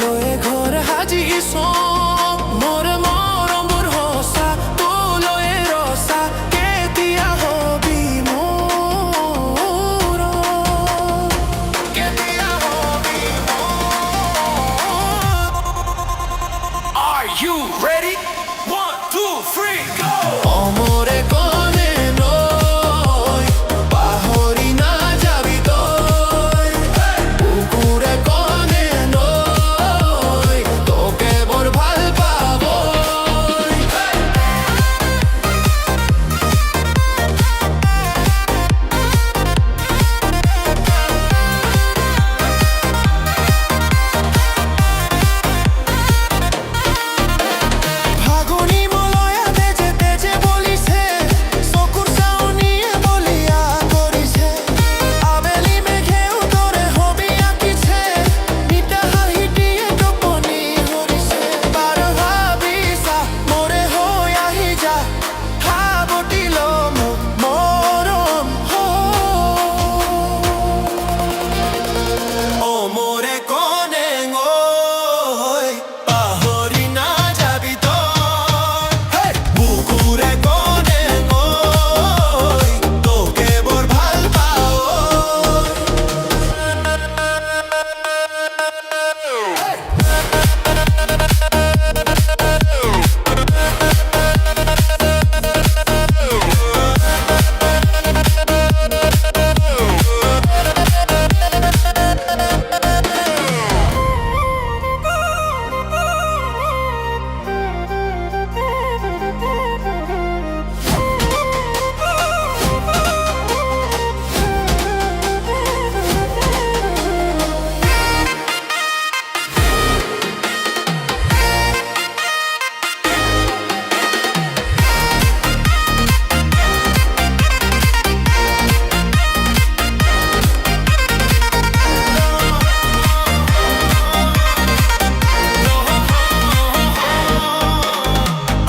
লৈ ঘৰ সাজিছ মোৰ মৰমৰ সঁচা তোলৈ ৰচা কেতিয়া হবি মোৰ কেতিয়া হবি Are you ready? 1, 2, 3, go! অমৰে কনে নৈ পাহৰি না যাবি তই কুকুৰে কনে নৈ তোকে বৰ ভাল পাবই ফাগুনি মলয়া তেজে তেজে বলিছে চকুৰ চাউনিয়ে বলিয়া কৰিছে আবেলি মেঘেও তৰে হবি আঁকিছে নিতা হাঁহি দিয়ে টোপনি হৰিছে বাৰ ভাবিছা মোৰে হৈ আহি যা সাৱটি ল মোক মৰম অ মোৰে কনে নৈ পাহৰি না যাবি তই বুকুৰে কনে নৈ তোকে বৰ ভাল পাওঁ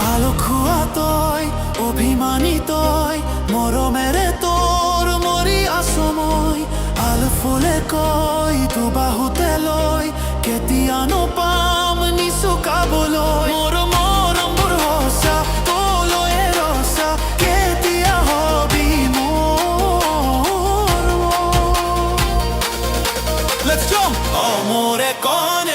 আলো খোৱা তই অভিমানী তই মৰমেৰে তোৰ মৰি আছো মই আলো ফুলে কয় তো বাহুতে লৈ কেতিয়ানো পাম নিচুকাবলৈ মোৰ মৰমবোৰ সঁচা তোলৈ ৰচা কেতিয়া হবি মোৰ Let's jump! অমৰে কনে